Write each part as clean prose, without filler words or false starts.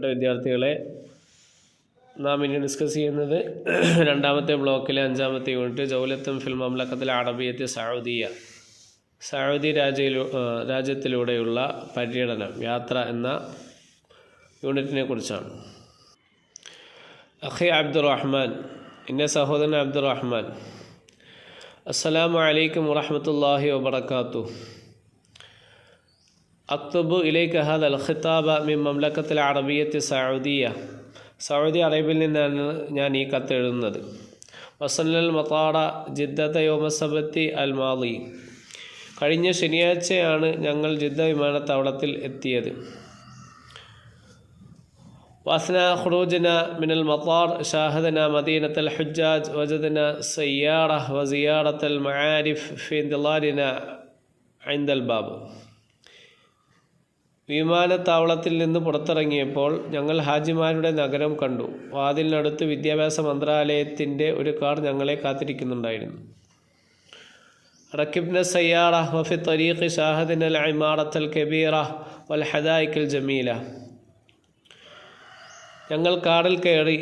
വിദ്യാർത്ഥികളെ, നാം ഇനി ഡിസ്കസ് ചെയ്യുന്നത് രണ്ടാമത്തെ ബ്ലോക്കിലെ 5-ാമത്തെ യൂണിറ്റ് ജൗലത്തും ഫിൽ മംലക്കത്തുൽ അറബിയ്യത്തി സഊദിയ, സൗദി രാജ്യത്തിലൂടെയുള്ള പര്യടനം, യാത്ര എന്ന യൂണിറ്റിനെ കുറിച്ചാണ്. അഖി അബ്ദുറഹ്മാൻ, എൻ്റെ സഹോദരൻ അബ്ദുറഹ്മാൻ, അസ്സലാമു അലൈക്കും വറഹ്മത്തുള്ളാഹി വബറകാതുഹു. അക്തുബു ഇലൈക ഹാദൽ ഖിതാബ മിൻ മംലക്കത്തുൽ അറബിയ്യത്തി സഊദിയ, സൗദി അറേബ്യയിൽ നിന്നാണ് ഞാൻ ഈ കത്ത് എഴുതുന്നത്. വസല്ലൽ മത്താറ ജിദ്ദത യൗമസബത്തി അൽ മാളി, കഴിഞ്ഞ ശനിയാഴ്ചയാണ് ഞങ്ങൾ ജിദ്ദ വിമാനത്താവളത്തിൽ എത്തിയത്. വസ്ന ഖുറൂജന മിനൽ മത്താർ ഷാഹദന മദീനത്തൽ ഹുജ്ജാജ് വജദന സയ്യാറ വസിയാറത്തൽ മആരിഫ് ഫി ഇന്തിളാരിന ഇൻദൽ ബാബ്. വിമാനത്താവളത്തിൽ നിന്ന് പുറത്തിറങ്ങിയപ്പോൾ ഞങ്ങൾ ഹാജിമാരുടെ നഗരം കണ്ടു. വാതിലിനടുത്ത് വിദ്യാഭ്യാസ മന്ത്രാലയത്തിൻ്റെ ഒരു കാർ ഞങ്ങളെ കാത്തിരിക്കുന്നുണ്ടായിരുന്നു. റക്കിബ്ന സയ്യാറ വഫി തരീഖ് ഷാഹദിനൽ ഇമാറത്തൽ കബീറ വൽ ഹദായിക്കൽ ജമീല. ഞങ്ങൾ കാറിൽ കയറി.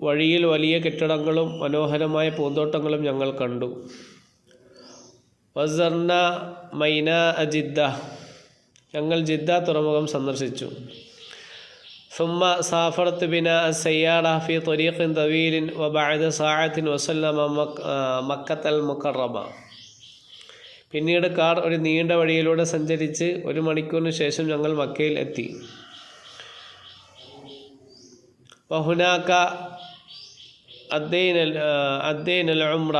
വഴിയിൽ വലിയ കെട്ടിടങ്ങളും മനോഹരമായ പൂന്തോട്ടങ്ങളും ഞങ്ങൾ കണ്ടു. വസർന മൈന ജിദ്ദ, ഞങ്ങൾ ജിദ്ദ തുറമുഖം സന്ദർശിച്ചു. സുമ്മ സാഫറത്ത് ബിന സയ്യാറ ഫി ത്വരീഖിൻ തവീലിൻ വബഅദ സഅത്തിൻ വസല്ലമ മക്കത്തൽ മുകറമ. പിന്നീട് കാർ ഒരു നീണ്ട വഴിയിലൂടെ സഞ്ചരിച്ച് 1 മണിക്കൂറിന് ശേഷം ഞങ്ങൾ മക്കയിൽ എത്തി. വഹുനാക അദ്ദൈനൽ ഉംറ,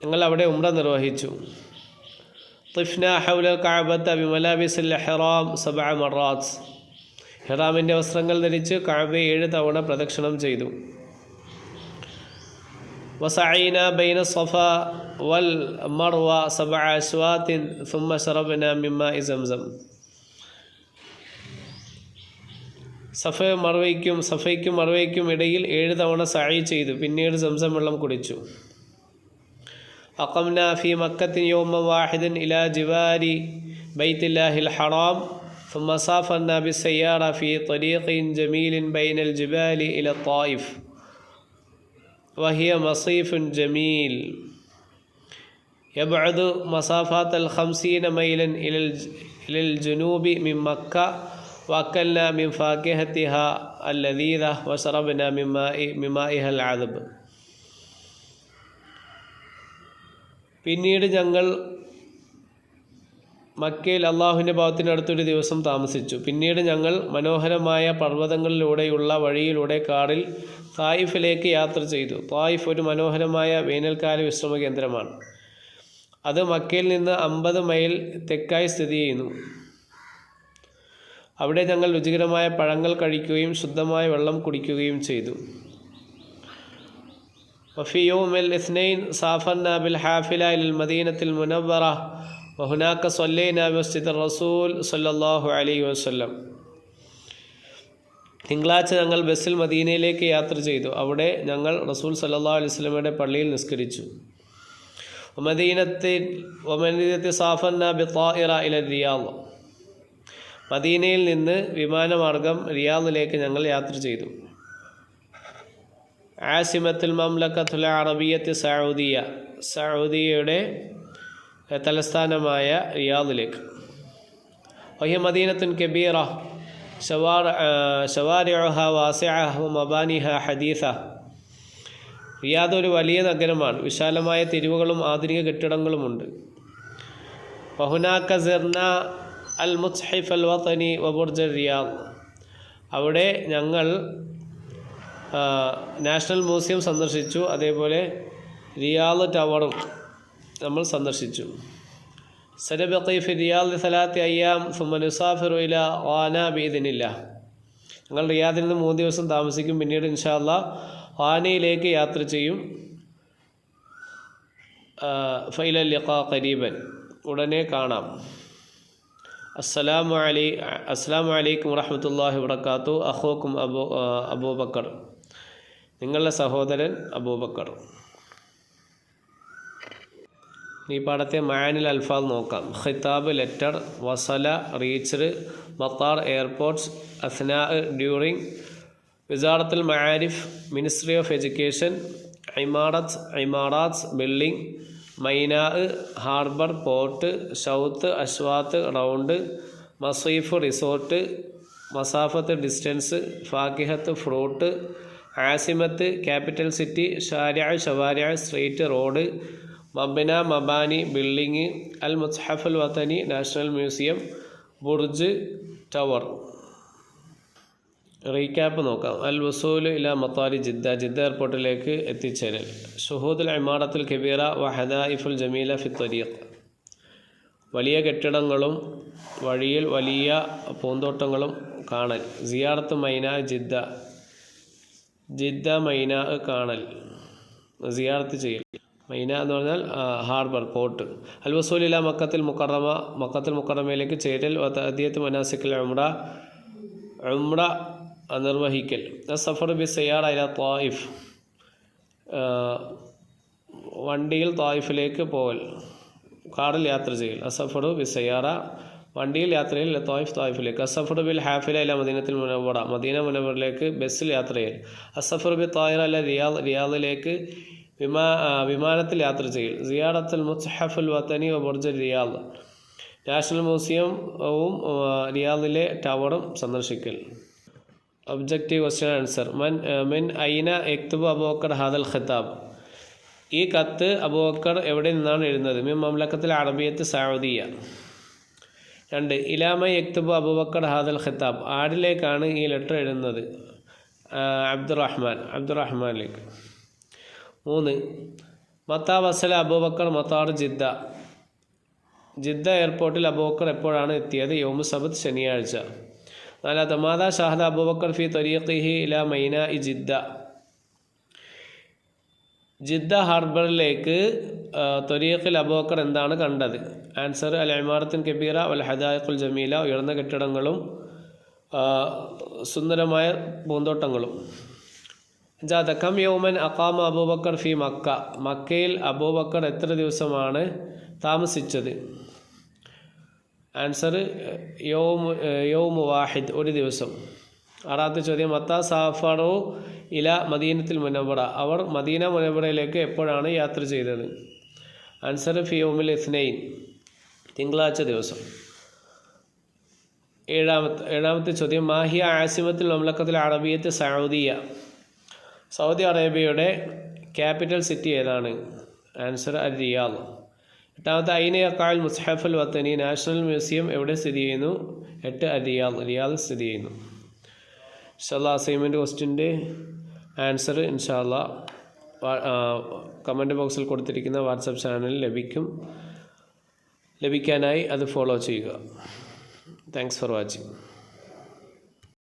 ഞങ്ങൾ അവിടെ ഉംറ നിർവഹിച്ചു. طفنا حول الكعبة بملابس الإحرام 7 مرات, ഇഹ്റാമിൻ്റെ വസ്ത്രങ്ങൾ ധരിച്ച് കഅബയെ 7 തവണ പ്രദക്ഷിണം ചെയ്തു. وسعينا بين الصفا والمروة 7 أشواط ثم شربنا من ماء زمزم. സഫയ്ക്കും മർവയ്ക്കും ഇടയിൽ 7 തവണ സഅയ് ചെയ്തു. പിന്നീട് സംസം വെള്ളം കുടിച്ചു. أقمنا في مكة يوما واحدا إلى جوار بيت الله الحرام ثم سافرنا بالسيارة في طريق جميل بين الجبال إلى الطائف وهي مصيف جميل يبعد مسافات 50 ميلا إلى الجنوب من مكة. وأكلنا من فاكهتها اللذيذة وشربنا من مائها العذب. പിന്നീട് ഞങ്ങൾ മക്കയിൽ അള്ളാഹുവിൻ്റെ ഭവനത്തിനടുത്തൊരു ദിവസം താമസിച്ചു. പിന്നീട് ഞങ്ങൾ മനോഹരമായ പർവ്വതങ്ങളിലൂടെയുള്ള വഴിയിലൂടെ കാറിൽ തായിഫിലേക്ക് യാത്ര ചെയ്തു. തായിഫ് ഒരു മനോഹരമായ വേനൽക്കാല വിശ്രമ കേന്ദ്രമാണ്. അത് മക്കയിൽ നിന്ന് 50 മൈൽ തെക്കായി സ്ഥിതി ചെയ്യുന്നു. അവിടെ ഞങ്ങൾ രുചികരമായ പഴങ്ങൾ കഴിക്കുകയും ശുദ്ധമായ വെള്ളം കുടിക്കുകയും ചെയ്തു. وفي يوم الاثنين سافرنا بالحافلة إلى المدينة المنورة وهناك صلينا بمسجد الرسول صلى الله عليه وسلم. തിങ്കളാഴ്ച ഞങ്ങൾ ബസ്സിൽ മദീനയിലേക്ക് യാത്ര ചെയ്തു. അവിടെ ഞങ്ങൾ റസൂൽ സല്ലല്ലാഹു അലൈഹി വസല്ലമയുടെ പള്ളിയിൽ നിസ്കരിച്ചു. വമദീനത്തി സാഫർന ബിത്തായിറ ഇല റിയാദ്, മദീനയിൽ നിന്ന് വിമാനമാർഗം റിയാദിലേക്ക് ഞങ്ങൾ യാത്ര ചെയ്തു. ആസിമത്തുൽ മംലക്കത്തുൽ അറബിയ്യത്തി സഊദിയ, സഊദിയയുടെ തലസ്ഥാനമായ റിയാദിലേക്ക്. വഹിയ മദീനത്തുൻ കബീറ ശവാരിഉഹ വാസിഅ വമബാനിഹ ഹദീസ. റിയാദ് ഒരു വലിയ നഗരമാണ്. വിശാലമായ തെരുവുകളും ആധുനിക കെട്ടിടങ്ങളുമുണ്ട്. വഹുനാക സിർന അൽ മുസ്ഹിഫ് അൽ വതനി വബുർജ് റിയാദ്, അവിടെ ഞങ്ങൾ നാഷണൽ മ്യൂസിയം സന്ദർശിച്ചു. അതേപോലെ റിയാദ് ടവറും നമ്മൾ സന്ദർശിച്ചു. സനബഖി ഫി റിയാദ് 3 അയ്യാം സുമ്മ നുസാഫിറു ഇലാ ഖാന ബിഇദ്നില്ലാഹ്. ഞങ്ങൾ റിയാദിൽ നിന്ന് 3 ദിവസം താമസിക്കും. പിന്നീട് ഇൻഷാ അല്ലാഹ് ഖാനയിലേക്ക് യാത്ര ചെയ്യും. ഫഇല ലിഖാ ഖരീബൻ, ഉടനെ കാണാം. അസ്സലാമു അലൈക്കും വറഹ്മത്തുള്ളാഹി വബറകാതുഹു. അഖൂക്കും അബൂബക്കർ, നിങ്ങളുടെ സഹോദരൻ അബൂബക്കർ. ഈ പാഠത്തെ മഅനിൽ അൽഫാൽ നോക്കാം. ഖിതാബ് ലെറ്റർ, വസല റീച്ച്ഡ്, മത്താർ എയർപോർട്ട്സ്, അസ്നാ ഡ്യൂറിങ്, വിസാറത്തുൽ മആരിഫ് മിനിസ്ട്രി ഓഫ് എഡ്യൂക്കേഷൻ, ഇമാറാത്ത് ബിൽഡിംഗ്, മൈനാ ഹാർബർ പോർട്ട്, ഷൗത്ത് അശ്വാത്ത് റൗണ്ട്, മസീഫ് റിസോർട്ട്, മസാഫത്ത് ഡിസ്റ്റൻസ്, ഫാക്കിഹത്ത് ഫ്രൂട്ട്, ആസിമത്ത് ക്യാപിറ്റൽ സിറ്റി, ഷാരിഅ ഷവാരിഅ സ്ട്രീറ്റ് റോഡ്, മബ്ന മബാനി ബിൽഡിംഗ്, അൽ മുസ്ഹഫുൽ വതനി നാഷണൽ മ്യൂസിയം, ബുർജ് ടവർ. റീക്യാപ്പ് നോക്കാം. അൽ വസൂൽ ഇല മത്താരി ജിദ്ദ, ജിദ്ദ എയർപോർട്ടിലേക്ക് എത്തിച്ചേരൽ. ഷുഹൂദുൽ ഇമാറത്തുൽ കബീറ വ ഹദായിഫുൽ ജമീല ഫി ത്വരീഖ്, വലിയ കെട്ടിടങ്ങളും വഴിയിൽ വലിയ പൂന്തോട്ടങ്ങളും കാണൽ. സിയാറത്ത് മൈന ജിദ്ദ, ജിദ്ദ മൈന കാണൽ, സിയാറത്ത് ചെയ്യൽ. മൈന എന്ന് പറഞ്ഞാൽ ഹാർബർ പോർട്ട്. അൽ വസൂൽ ഇല മക്കത്തുൽ മുക്കറമ, മക്കത്തുൽ മുക്കറമയിലേക്ക് ചേരൽ. വ തഅദിയത്ത് മനാസിക്കുൽ ഉംറ നിർവഹിക്കൽ. സഫർ ബി സയ്യാറ ഇല ത്വായിഫ്, വണ്ടിയിൽ ത്വായിഫിലേക്ക് പോകൽ, കാറിൽ യാത്ര ചെയ്യൽ. അസഫറു ബി സയ്യാറ, വണ്ടിയിൽ യാത്രയിൽ ത്വായിഫിലേക്ക്. അസഫർ ബിൽ ഹാഫില ഇല മദീനത്തുൽ മുനവ്വറ, മദീന മുനവ്വറയിലേക്ക് ബസ്സിൽ യാത്ര ചെയ്യൽ. അസഫർ ബി ത്വായിറ ഇല റിയാദിലേക്ക് വിമാനത്തിൽ യാത്ര ചെയ്യൽ. സിയാറത്തുൽ മുസ്ഹഫുൽ വതനി വ ബുർജ് റിയാദ്, നാഷണൽ മ്യൂസിയവും റിയാദിലെ ടവറും സന്ദർശിക്കൽ. Objective question answer. മിൻ ഐന യക്തുബു അബൂബക്കർ ഹാദൽ ഖിതാബ്, ഈ കത്ത് അബൂബക്കർ എവിടെ നിന്നാണ് എഴുതുന്നത്? മിൻ മംലക്കത്തുൽ അറബിയ്യത്ത് സൗദിയ. 2. ഇലാമ യക്തുബു അബൂബക്കർ ഹാദൽ ഖിതാബ്, ആരിലേക്കാണ് ഈ ലെറ്റർ എഴുതുന്നത്? അബ്ദുറഹ്മാനിലേക്ക്. 3. മത്താ വസല അബൂബക്കർ മത്താർ ജിദ്ദ, ജിദ്ദ എയർപോർട്ടിൽ അബൂബക്കർ എപ്പോഴാണ് എത്തിയത്? യൗമു സബത്ത്, ശനിയാഴ്ച. 4. മാദാ ഷാഹദ അബൂബക്കർ ഫി ത്വരീഖിഹി ഇലാ മൈനാ ജിദ്ദ, ജിദ്ദ ഹാർബറിലേക്ക് ത്വരീഖിൽ അബൂബക്കർ എന്താണ് കണ്ടത്? ആൻസർ അൽ ഇമാറത്തുൻ കബീറ വൽ ഹദായിഖുൽ ജമീല, ഉയർന്ന കെട്ടിടങ്ങളും സുന്ദരമായ പൂന്തോട്ടങ്ങളും. 5. കം യൗമൻ അഖാമ അബൂബക്കർ ഫി മക്ക, മക്കയിൽ അബൂബക്കർ എത്ര ദിവസമാണ് താമസിച്ചത്? ആൻസർ യൗമു വാഹിദ്, ഒരു ദിവസം. 6. ചോദ്യം. മത്താ സാഫറു ഇല മദീനത്തുൽ മുനവ്വറ, അവർ മദീന മുനവ്വറയിലേക്ക് എപ്പോഴാണ് യാത്ര ചെയ്തത്? ആൻസർ ഫി യൗമിൽ ഇസ്നൈൻ, തിങ്കളാഴ്ച ദിവസം. 7. ചോദ്യം. മാഹിയ ആസിമത്തുൽ മംലക്കത്തുൽ അറബിയ്യത്ത് സൗദിയ, സൗദി അറേബ്യയുടെ ക്യാപിറ്റൽ സിറ്റി ഏതാണ്? ആൻസർ അൽ റിയാദ്. 8. ഐന യഖഅൽ മുസ്ഹഫുൽ വതനി, നാഷണൽ മ്യൂസിയം എവിടെ സ്ഥിതി ചെയ്യുന്നു? 8. അൽ റിയാദ് സ്ഥിതി ചെയ്യുന്നു. ഇൻഷാല്ലാ അസൈൻമെൻറ്റ് ക്വസ്റ്റ്യൻ്റെ ആൻസർ ഇൻഷാല്ലാ കമൻറ്റ് ബോക്സിൽ കൊടുത്തിരിക്കുന്ന വാട്സപ്പ് ചാനലിൽ ലഭിക്കാനായി അത് ഫോളോ ചെയ്യുക. Thanks for watching.